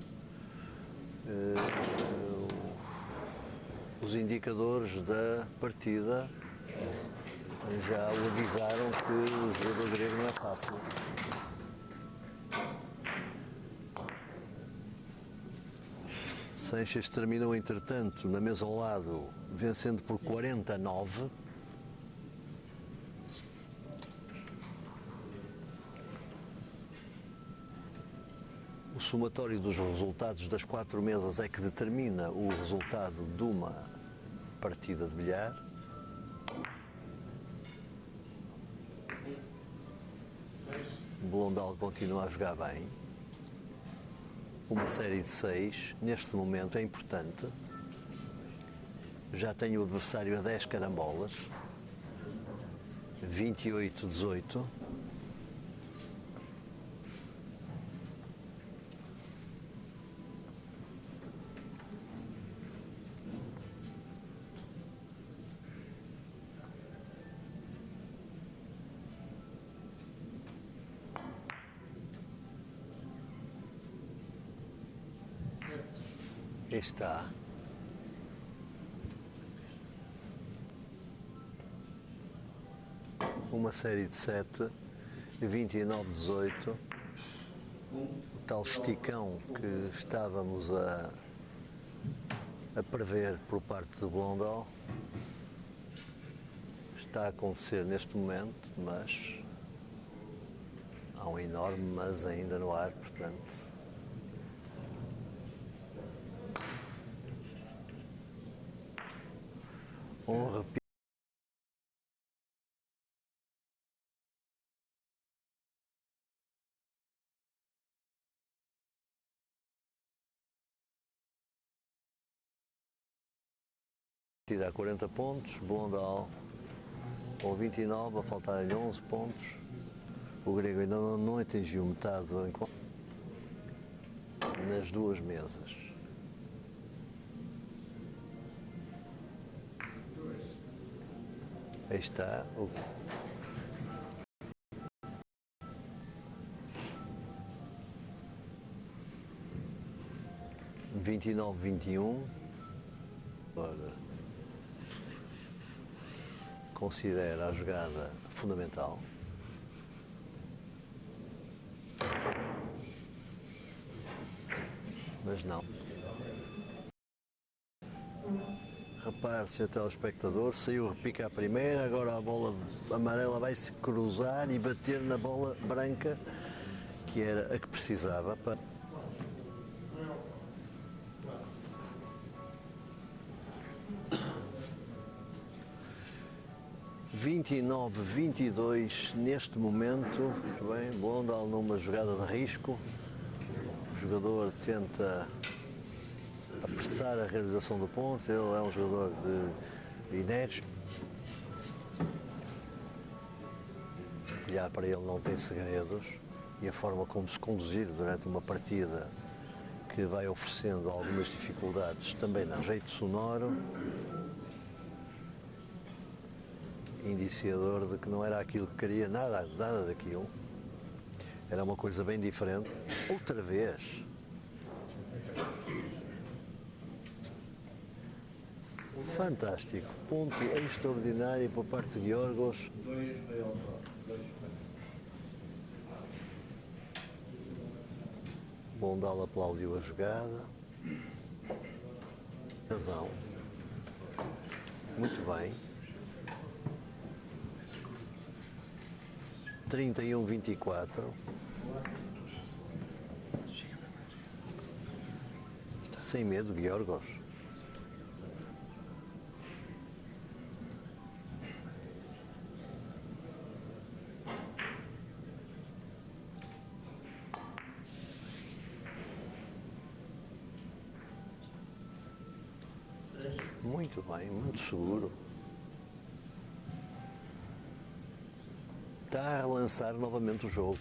os indicadores da partida já o avisaram que o jogador grego não é fácil. Sanches terminou, entretanto, na mesa ao lado, vencendo por 49. O somatório dos resultados das 4 mesas é que determina o resultado de uma partida de bilhar. Blondal continua a jogar bem. Uma série de 6, neste momento, é importante. Já tem o adversário a 10 carambolas. 28-18. Está. Uma série de 7, 29-18. O tal esticão que estávamos a prever por parte do Blondal está a acontecer neste momento, mas há um enorme mas ainda no ar, portanto. Honra. Partida a 40 pontos, Blondal com 29, a faltar-lhe 11 pontos. O grego ainda não atingiu metade do encontro nas duas mesas. Aí está o 29-21. Agora considera a jogada fundamental. Mas não. Repare, Sr. Telespectador, saiu o repique à primeira, agora a bola amarela vai se cruzar e bater na bola branca, que era a que precisava para... (29-22) neste momento. Muito bem, Blondal numa jogada de risco. O jogador tenta apressar a realização do ponto. Ele é um jogador de inédito. Olhar para ele não tem segredos, e a forma como se conduzir durante uma partida que vai oferecendo algumas dificuldades também não. Jeito sonoro, indiciador de que não era aquilo que queria, nada daquilo. Era uma coisa bem diferente. Outra vez. Fantástico. Ponto extraordinário por parte de Giorgos. Blondal aplaudiu a jogada. Razão. Muito bem. 31-24. Sem medo, Giorgos. Muito bem, muito seguro. Está a lançar novamente o jogo.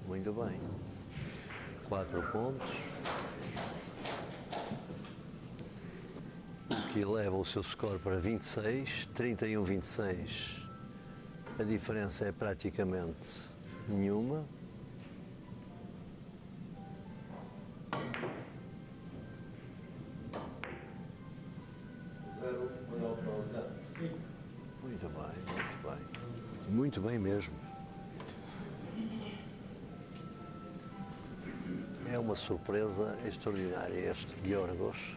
Muito bem. 4 pontos. O e leva o seu score para 26, 31-26. A diferença é praticamente nenhuma. Muito bem, muito bem. Muito bem mesmo. É uma surpresa extraordinária este Giorgos.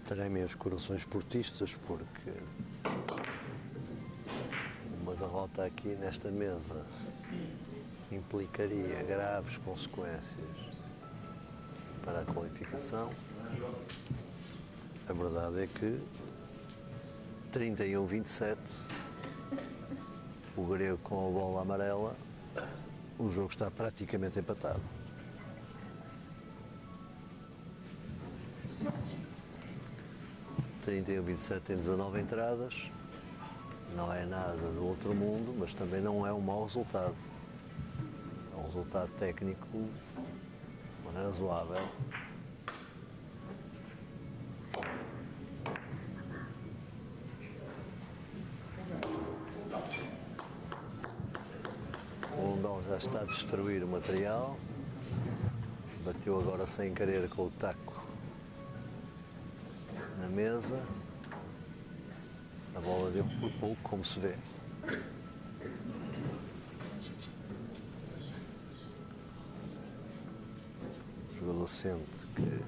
Tremem os corações portistas porque uma derrota aqui nesta mesa implicaria graves consequências para a qualificação. A verdade é que 31-27, o grego com a bola amarela, o jogo está praticamente empatado. O 31-27 tem 19 entradas, não é nada do outro mundo, mas também não é um mau resultado. É um resultado técnico razoável. O Londão já está a destruir o material, bateu agora sem querer com o taco na mesa, a bola deu por pouco, como se vê. O jogador sente que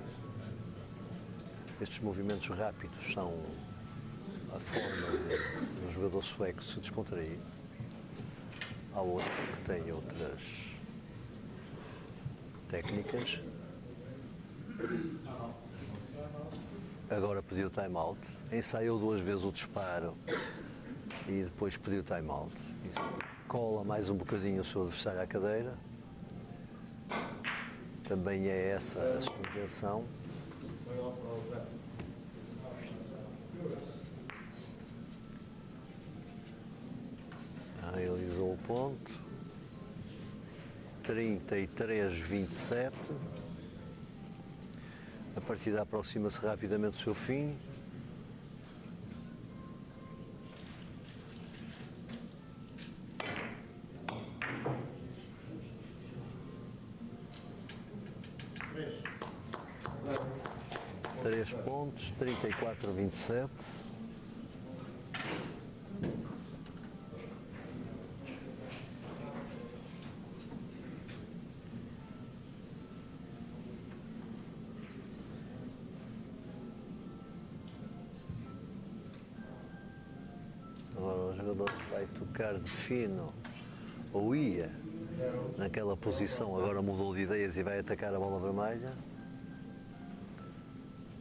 estes movimentos rápidos são a forma de um jogador sueco se descontrair. Há outros que têm outras técnicas. Agora pediu time-out, ensaiou 2 vezes o disparo e depois pediu time-out. Cola mais um bocadinho o seu adversário à cadeira. Também é essa a sua intenção. Realizou o ponto. 33-27. A partida aproxima-se rapidamente do seu fim. Três pontos, 34-27. Vai tocar de fino, ou ia naquela posição, agora mudou de ideias e vai atacar a bola vermelha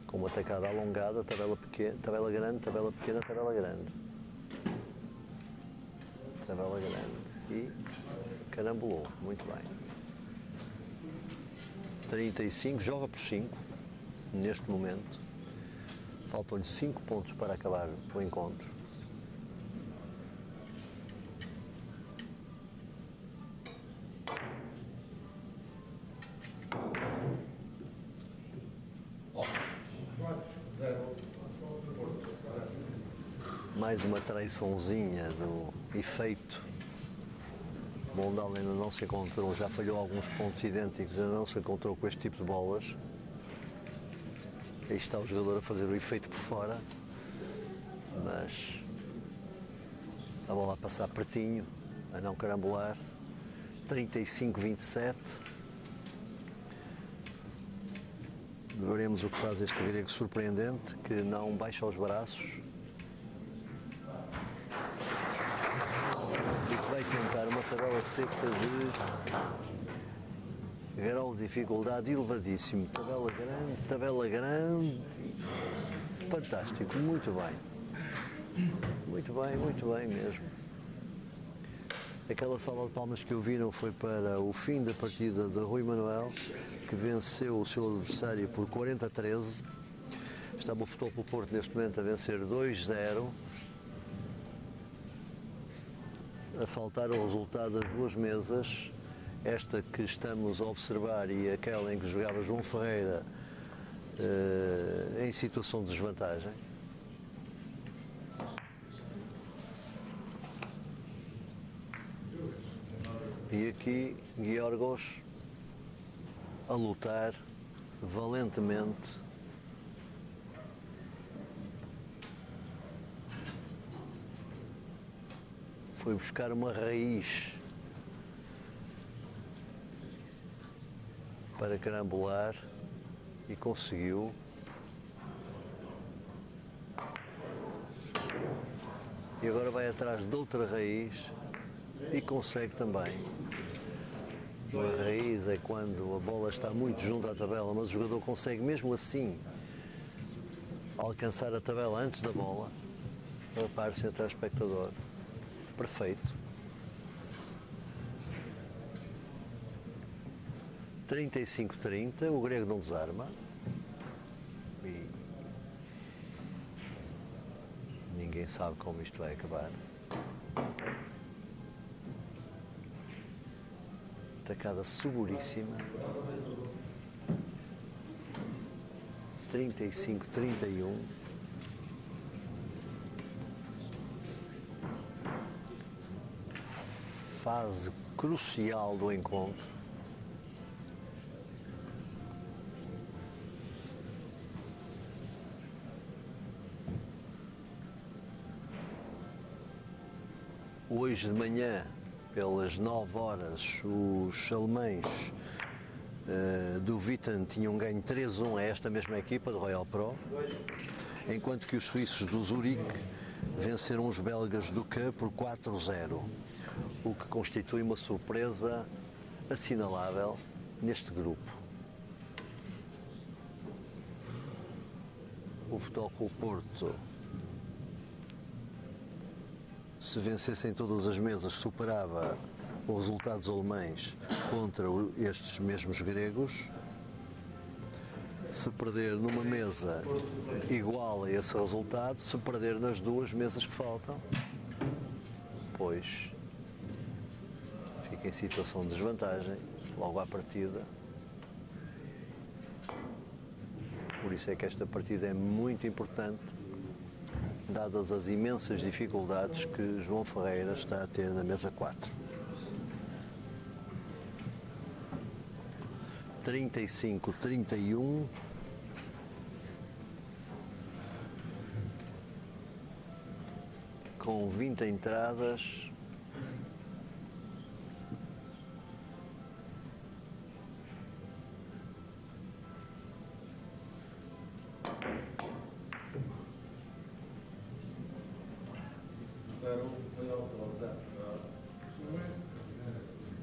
com uma tacada alongada, tabela pequena, tabela grande, tabela pequena, tabela grande, tabela grande e carambolou, muito bem. 35, joga por 5 neste momento, faltam-lhe 5 pontos para acabar o encontro. Mais uma traiçãozinha do efeito. Mondal ainda não se encontrou, já falhou alguns pontos idênticos, ainda não se encontrou com este tipo de bolas. Aí está o jogador a fazer o efeito por fora, mas a bola a passar pertinho, a não carambolar. 35-27. Veremos o que faz este grego surpreendente, que não baixa os braços e que vai tentar uma tabela seca de grau de dificuldade elevadíssimo. Tabela grande, fantástico, muito bem. Muito bem mesmo. Aquela salva de palmas que ouviram foi para o fim da partida de Rui Manuel, que venceu o seu adversário por 40-13. Está o Futebol Clube Porto neste momento a vencer 2-0. a faltar o resultado das duas mesas, esta que estamos a observar e aquela em que jogava João Ferreira em situação de desvantagem. E aqui Giorgos a lutar valentemente foi buscar uma raiz para carambolar e conseguiu. E agora vai atrás de outra raiz e consegue também. Uma raiz é quando a bola está muito junto à tabela, mas o jogador consegue mesmo assim alcançar a tabela antes da bola. Repare-se, telespectador. Perfeito. 35-30, o grego não desarma. E ninguém sabe como isto vai acabar. Tacada seguríssima. 35-31. Fase crucial do encontro. Hoje de manhã, pelas 9 horas, os alemães do Witten tinham ganho 3-1 a esta mesma equipa do Royal Pro, enquanto que os suíços do Zurique venceram os belgas do K por 4-0, o que constitui uma surpresa assinalável neste grupo. O Futebol Clube Porto, se vencessem todas as mesas, superava os resultados alemães contra estes mesmos gregos. Se perder numa mesa igual a esse resultado, se perder nas duas mesas que faltam, pois fica em situação de desvantagem logo à partida. Por isso é que esta partida é muito importante, dadas as imensas dificuldades que João Ferreira está a ter na mesa 4. 35-31. Com 20 entradas.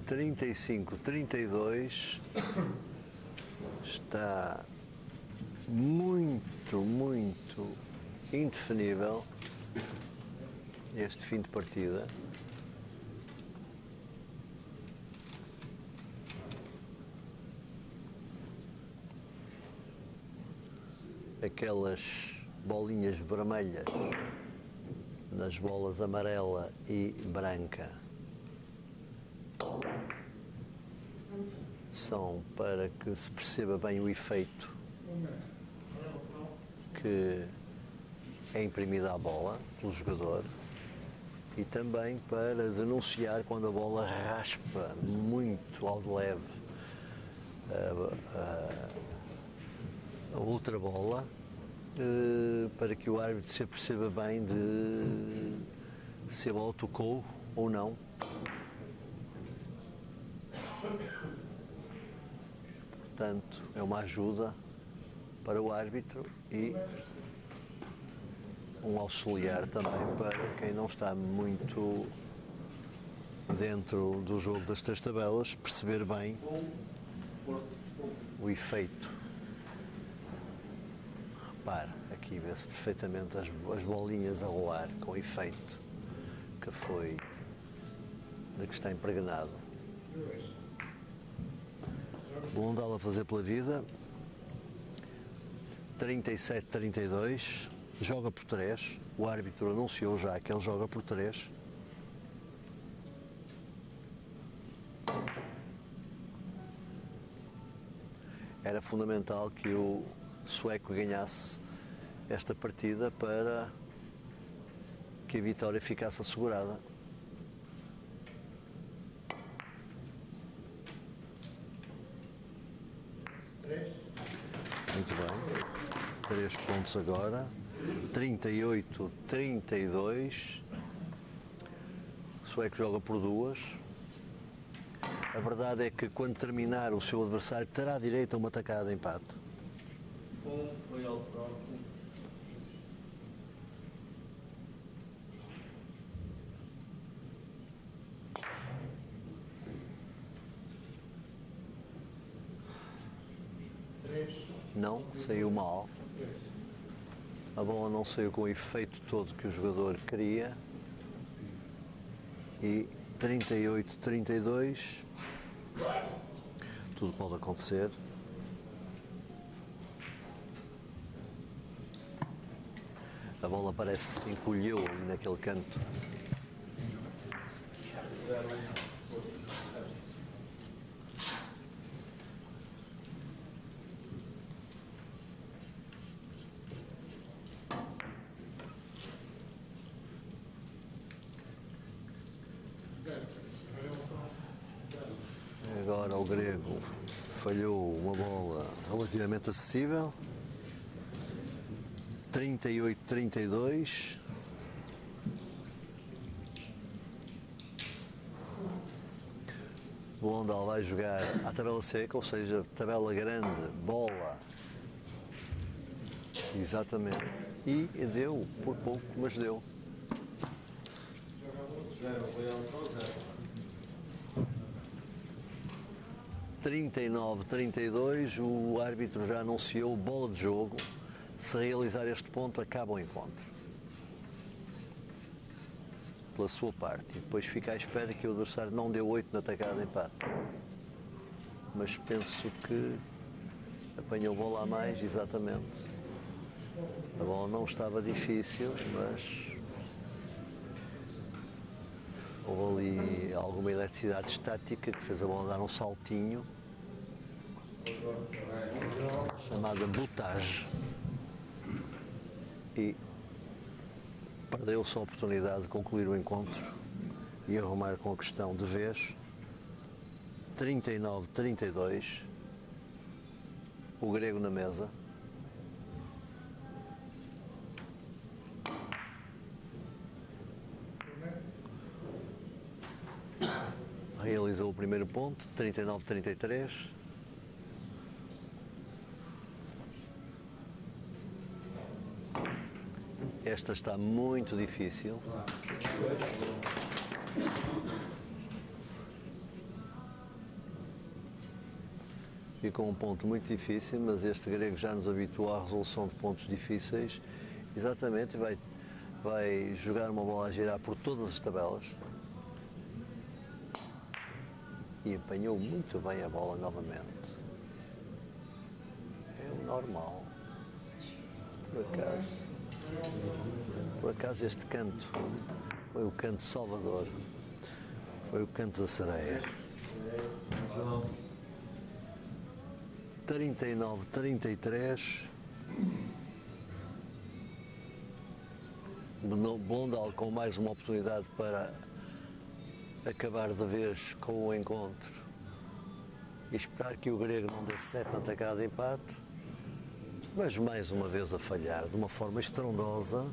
Trinta e cinco, 32, está muito indefinível este fim de partida. Aquelas bolinhas vermelhas nas bolas amarela e branca são para que se perceba bem o efeito que é imprimido à bola pelo jogador e também para denunciar quando a bola raspa muito ao de leve a outra bola, para que o árbitro se aperceba bem de se a bola tocou ou não. Portanto, é uma ajuda para o árbitro e um auxiliar também para quem não está muito dentro do jogo das três tabelas, perceber bem o efeito. Repare, aqui vê-se perfeitamente as bolinhas a rolar com o efeito que foi de que está impregnado. Blondal a fazer pela vida. 37-32, joga por 3. O árbitro anunciou já que ele joga por 3. era fundamental que o sueco ganhasse esta partida para que a vitória ficasse assegurada. Muito bem. 3 pontos agora. 38-32. O sueco joga por 2. A verdade é que quando terminar o seu adversário terá direito a uma tacada de empate. Foi alterado. Não, saiu mal. A bola não saiu com o efeito todo que o jogador queria. E 38-32. Tudo pode acontecer. A bola parece que se encolheu ali naquele canto. Agora o grego falhou uma bola relativamente acessível. 38-32. O Blondal vai jogar à tabela seca, ou seja, tabela grande, bola. Exatamente. E deu, por pouco, mas deu. 39-32, o árbitro já anunciou bola de jogo. Se realizar este ponto, acaba o encontro. Pela sua parte. E depois fica à espera que o adversário não deu 8 na tacada de empate. Mas penso que apanhou bola a mais, exatamente. A bola não estava difícil, mas houve ali alguma eletricidade estática que fez a bola dar um saltinho, chamada botage, e perdeu-se a oportunidade de concluir o encontro e arrumar com a questão de vez. 39-32, o grego na mesa. Realizou o primeiro ponto, 39-33. Esta está muito difícil. Ficou um ponto muito difícil, mas este grego já nos habituou à resolução de pontos difíceis. Exatamente, vai jogar uma bola a girar por todas as tabelas. E apanhou muito bem a bola novamente. É o normal. Por acaso este canto foi o canto Salvador. Foi o canto da sereia. 39-33. Blondal com mais uma oportunidade para acabar de vez com o encontro e esperar que o grego não dê 7 na tacada de empate, mas mais uma vez a falhar de uma forma estrondosa.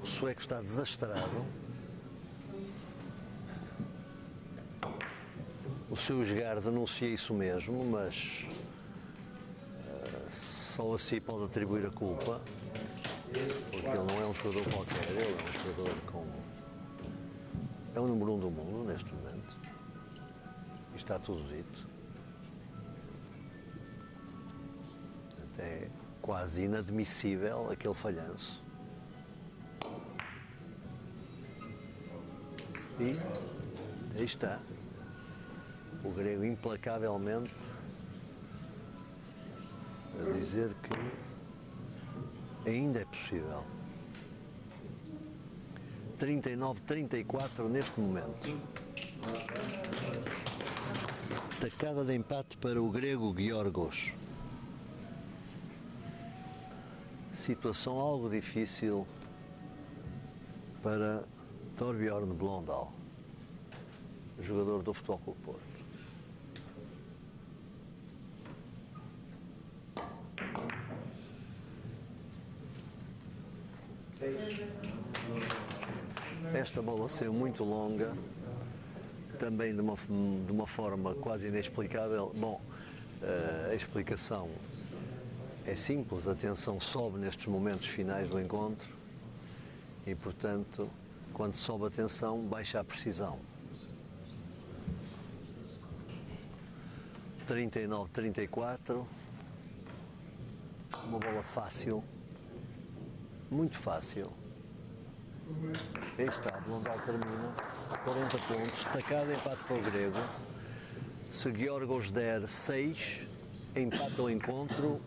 O sueco está desastrado. O seu jogar denuncia isso mesmo, mas só assim pode atribuir a culpa, porque ele não é um jogador qualquer, ele é um jogador com... É o número 1 do mundo neste momento. E está tudo dito. É quase inadmissível aquele falhanço. E aí está. O grego implacavelmente a dizer que ainda é possível. 39-34 neste momento. Tacada de empate para o grego Giorgos. Situação algo difícil para Torbjörn Blondal, jogador do Futebol Clube Porto. Esta bola saiu muito longa, também de uma forma quase inexplicável. Bom, a explicação é simples, a tensão sobe nestes momentos finais do encontro e, portanto, quando sobe a tensão, baixa a precisão. 39-34, uma bola fácil, muito fácil. Aí está, Blondal termina, 40 pontos, destacado empate para o grego. Se Giorgos der 6, empata o encontro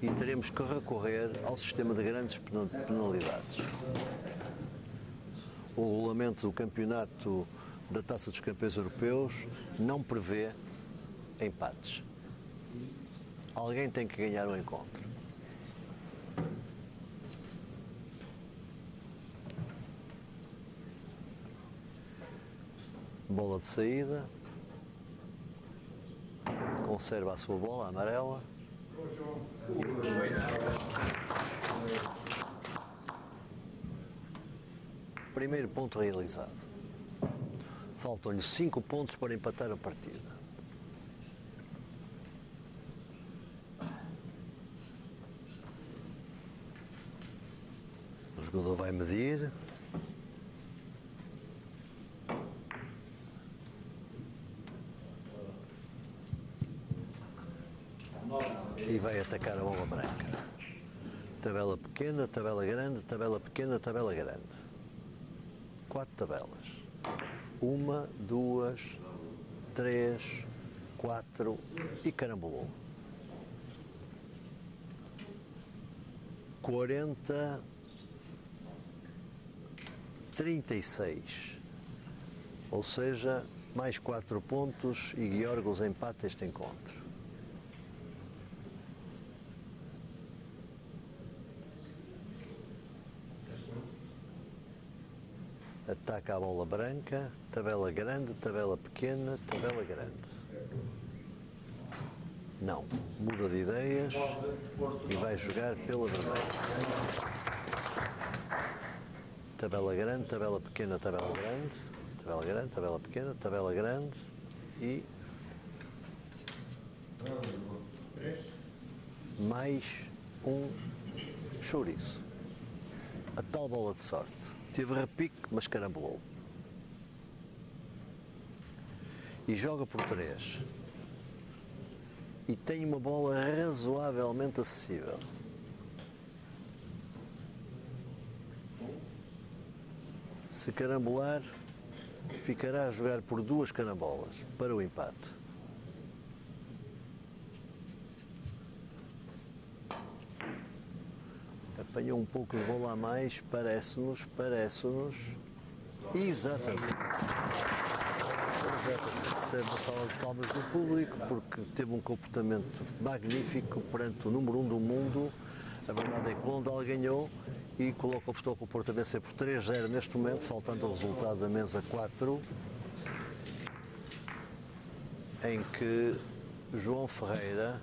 e teremos que recorrer ao sistema de grandes penalidades. O regulamento do campeonato da Taça dos Campeões Europeus não prevê empates. Alguém tem que ganhar o encontro. Bola de saída. Conserva a sua bola amarela. Primeiro ponto realizado. Faltam-lhe 5 pontos para empatar a partida. O jogador vai medir. E vai atacar a bola branca. Tabela pequena, tabela grande, tabela pequena, tabela grande. 4 tabelas. 1, 2, 3, 4 e carambolou. 40, 36. Ou seja, mais 4 pontos e Giorgos empata este encontro. Ataca a bola branca, tabela grande, tabela pequena, tabela grande. Não, muda de ideias e vai jogar pela vermelha. Tabela grande, tabela pequena, tabela grande, tabela grande, tabela pequena, tabela grande e mais um chouriço. A tal bola de sorte. Teve repique, mas carambolou. E joga por 3. E tem uma bola razoavelmente acessível. Se carambolar, ficará a jogar por 2 carambolas para o empate. Apanhou um pouco de bola a mais, parece-nos. Exatamente. Recebe uma salva de palmas do público porque teve um comportamento magnífico perante o número 1 do mundo. A verdade é que Blondal ganhou e coloca o Futebol Clube Porto a vencer por 3-0 neste momento, faltando o resultado da mesa 4, em que João Ferreira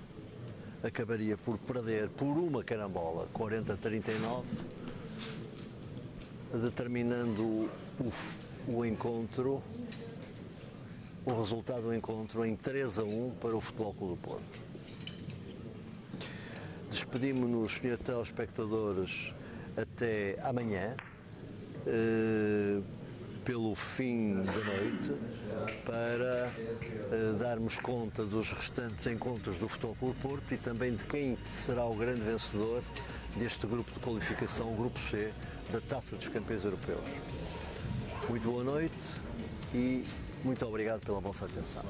acabaria por perder por uma carambola, 40-39, determinando o encontro, o resultado do encontro em 3-1 para o Futebol Clube do Porto. Despedimos-nos, senhores telespectadores, até amanhã, pelo fim da noite, para darmos conta dos restantes encontros do Futebol Clube do Porto e também de quem será o grande vencedor deste grupo de qualificação, o Grupo C, da Taça dos Campeões Europeus. Muito boa noite e muito obrigado pela vossa atenção.